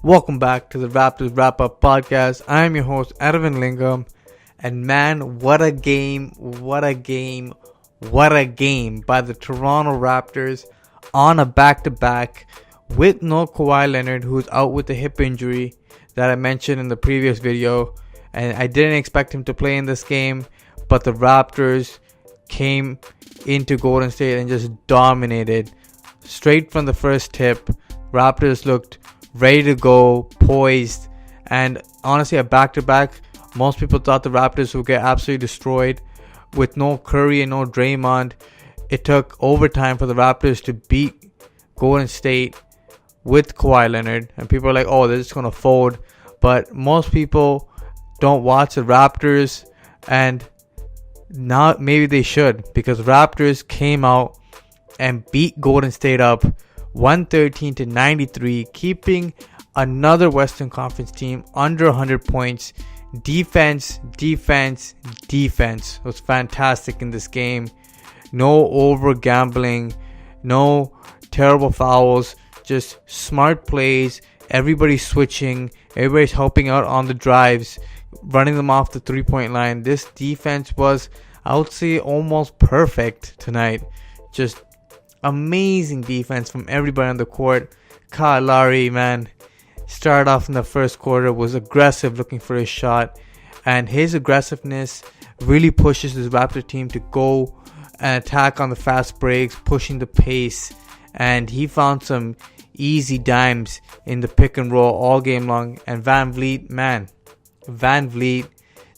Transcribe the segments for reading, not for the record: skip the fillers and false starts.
Welcome back to the Raptors RapUp podcast. I am your host, Arvind Lingam. And man, what a game by the Toronto Raptors on a back-to-back with no Kawhi Leonard, who's out with a hip injury that I mentioned in the previous video. And I didn't expect him to play in this game, but the Raptors came into Golden State and just dominated. Straight from the first tip, Raptors looked ready to go, poised, and honestly, a back-to-back. Most people thought the Raptors would get absolutely destroyed with no Curry and no Draymond. It took overtime for the Raptors to beat Golden State with Kawhi Leonard, and people are like, oh, they're just going to fold. But most people don't watch the Raptors, and now maybe they should, because Raptors came out and beat Golden State up 113-93, keeping another Western Conference team under 100 points. Defense was fantastic in this game. No over gambling, no terrible fouls, just smart plays. Everybody's switching, everybody's helping out on the drives, running them off the 3-point line. This defense was, I would say, almost perfect tonight. Just amazing defense from everybody on the court. Kawhi Lowry, man, started off in the first quarter, was aggressive looking for his shot, and his aggressiveness really pushes his Raptor team to go and attack on the fast breaks, pushing the pace, and he found some easy dimes in the pick and roll all game long. And Van Vliet,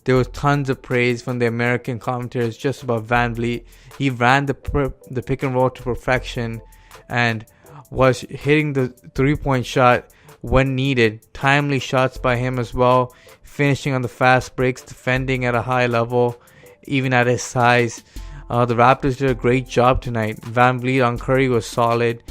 there was tons of praise from the American commentators just about Van Vliet. He ran the pick and roll to perfection and was hitting the 3-point shot when needed. Timely shots by him as well. Finishing on the fast breaks, defending at a high level, even at his size. The Raptors did a great job tonight. Van Vliet on Curry was solid.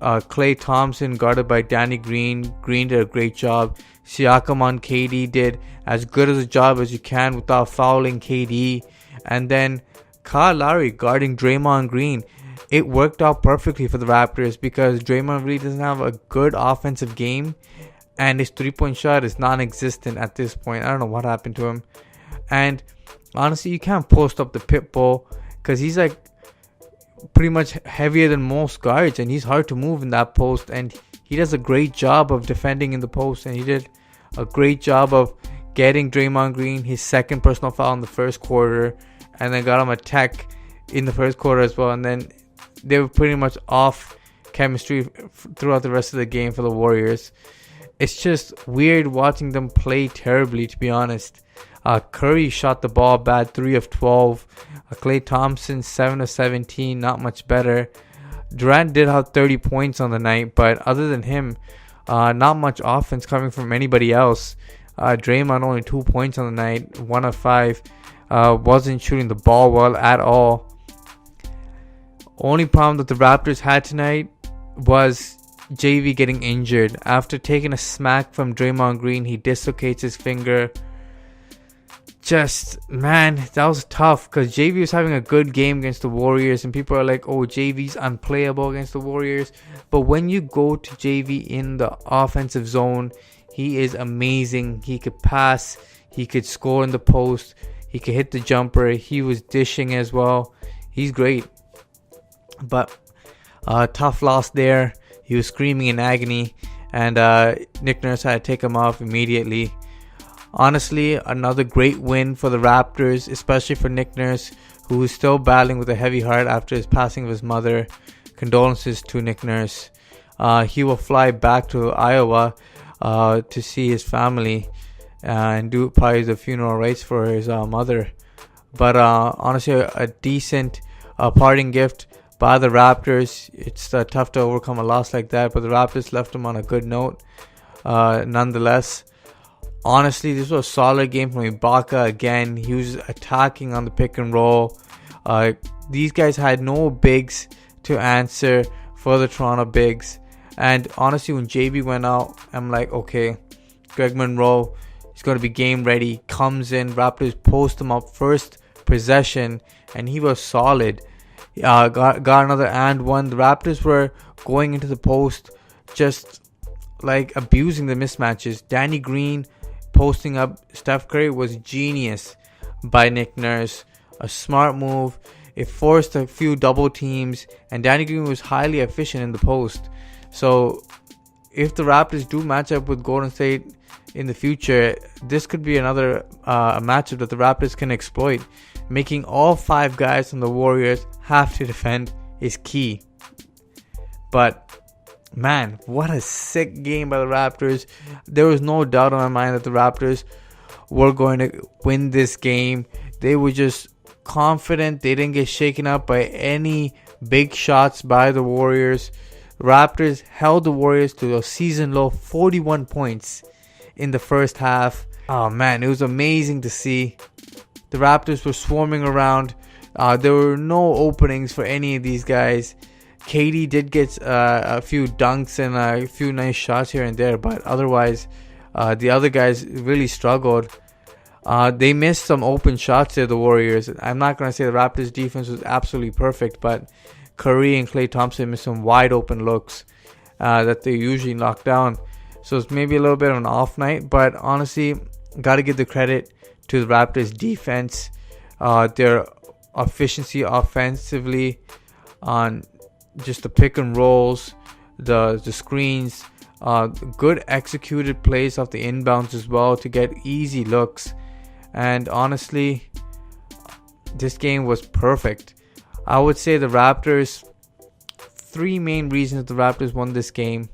Klay Thompson guarded by Danny Green. Green did a great job. Siakam on KD did as good as a job as you can without fouling KD. And then Kyle Lowry guarding Draymond Green. It worked out perfectly for the Raptors because Draymond really doesn't have a good offensive game, and his 3-point shot is non-existent at this point. I don't know what happened to him. And honestly, you can't post up the pit bull because he's like pretty much heavier than most guards, and he's hard to move in that post. And he does a great job of defending in the post, and he did a great job of getting Draymond Green his second personal foul in the first quarter, and then got him a tech in the first quarter as well. And then they were pretty much off chemistry throughout the rest of the game for the Warriors. It's just weird watching them play terribly, to be honest. Curry shot the ball bad, 3 of 12. Klay Thompson, 7 of 17, not much better. Durant did have 30 points on the night, but other than him, not much offense coming from anybody else. Draymond only 2 points on the night, 1 of 5. Wasn't shooting the ball well at all. Only problem that the Raptors had tonight was JV getting injured. After taking a smack from Draymond Green, he dislocates his finger. Man, that was tough because JV was having a good game against the Warriors, and people are like, oh, JV's unplayable against the Warriors. But when you go to JV in the offensive zone, he is amazing. He could pass, he could score in the post, he could hit the jumper, he was dishing as well. He's great. But tough loss there. He was screaming in agony, and Nick Nurse had to take him off immediately. Honestly, another great win for the Raptors, especially for Nick Nurse, who is still battling with a heavy heart after his passing of his mother. Condolences to Nick Nurse. He will fly back to Iowa to see his family and do probably the funeral rites for his mother. But honestly, a decent parting gift by the Raptors. It's tough to overcome a loss like that, but the Raptors left him on a good note nonetheless. Honestly, this was a solid game from Ibaka again. He was attacking on the pick and roll. These guys had no bigs to answer for the Toronto bigs. And honestly, when JB went out, I'm like, okay, Greg Monroe is going to be game ready. Comes in, Raptors post him up first possession, and he was solid. Got another and one. The Raptors were going into the post just like abusing the mismatches. Danny Green posting up Steph Curry was genius by Nick Nurse. A smart move. It forced a few double teams, and Danny Green was highly efficient in the post. So if the Raptors do match up with Golden State in the future, this could be another matchup that the Raptors can exploit. Making all 5 guys from the Warriors have to defend is key. But man, what a sick game by the Raptors. There was no doubt in my mind that the Raptors were going to win this game. They were just confident. They didn't get shaken up by any big shots by the Warriors. Raptors held the Warriors to a season low 41 points in the first half. Oh man, it was amazing to see. The Raptors were swarming around. There were no openings for any of these guys. KD did get a few dunks and a few nice shots here and there, but otherwise the other guys really struggled. They missed some open shots there, the Warriors. I'm not going to say the Raptors defense was absolutely perfect, but Curry and Klay Thompson missed some wide open looks that they usually knock down. So it's maybe a little bit of an off night, but honestly, got to give the credit to the Raptors defense. Their efficiency offensively on just the pick and rolls, the screens, good executed plays off the inbounds as well to get easy looks. And honestly, this game was perfect. I would say the Raptors, 3 main reasons the Raptors won this game.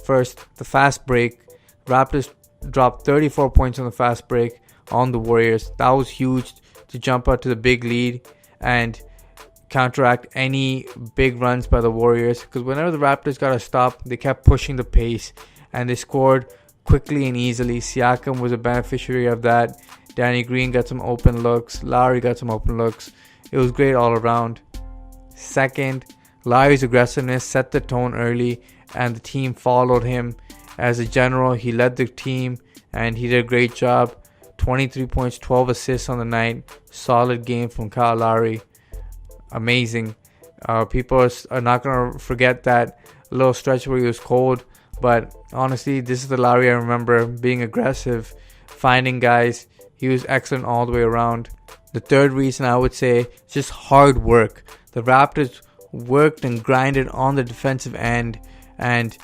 First, the fast break. Raptors dropped 34 points on the fast break on the Warriors. That was huge to jump out to the big lead and counteract any big runs by the Warriors, because whenever the Raptors got a stop, they kept pushing the pace and they scored quickly and easily. Siakam was a beneficiary of that. Danny Green got some open looks. Lowry got some open looks. It was great all around. Second, Lowry's aggressiveness set the tone early, and the team followed him. As a general, he led the team and he did a great job. 23 points, 12 assists on the night. Solid game from Kyle Lowry. Amazing. People are not going to forget that little stretch where he was cold. But honestly, this is the Lowry I remember, being aggressive, finding guys. He was excellent all the way around. The third reason I would say is just hard work. The Raptors worked and grinded on the defensive end. And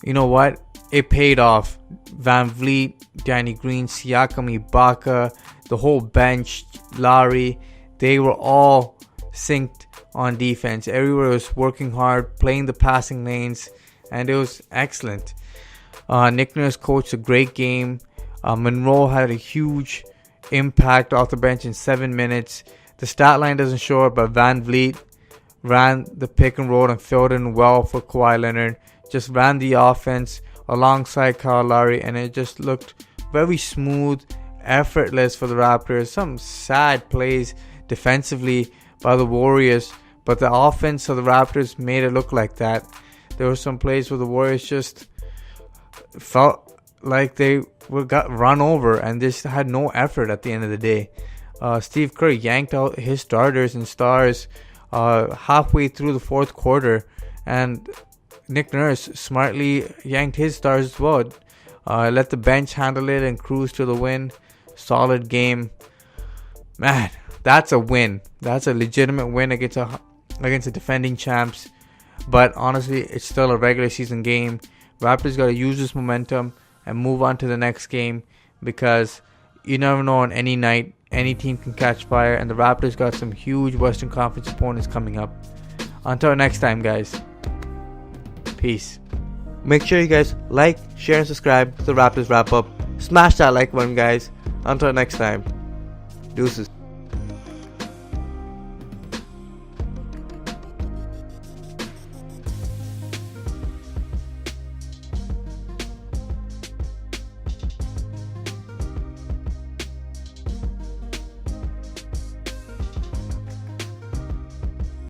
you know what? It paid off. Van Vliet, Danny Green, Siakam, Ibaka, the whole bench, Lowry, they were all synced on defense. Everywhere was working hard, playing the passing lanes, and it was excellent. Nick Nurse coached a great game. Monroe had a huge impact off the bench in 7 minutes. The stat line doesn't show it, but Van Vliet ran the pick and roll and filled in well for Kawhi Leonard. Just ran the offense alongside Kyle Lowry, and it just looked very smooth, effortless for the Raptors. Some sad plays defensively by the Warriors, but the offense of the Raptors made it look like that. There were some plays where the Warriors just felt like they got run over and just had no effort at the end of the day. Steve Kerr yanked out his starters and stars halfway through the fourth quarter, and Nick Nurse smartly yanked his stars as well. Let the bench handle it and cruise to the win. Solid game. Man, that's a win. That's a legitimate win against the defending champs. But honestly, it's still a regular season game. Raptors got to use this momentum and move on to the next game, because you never know, on any night any team can catch fire, and the Raptors got some huge Western Conference opponents coming up. Until next time, guys. Peace. Make sure you guys like, share, and subscribe to the Raptors Wrap Up. Smash that like button, guys. Until next time. Deuces.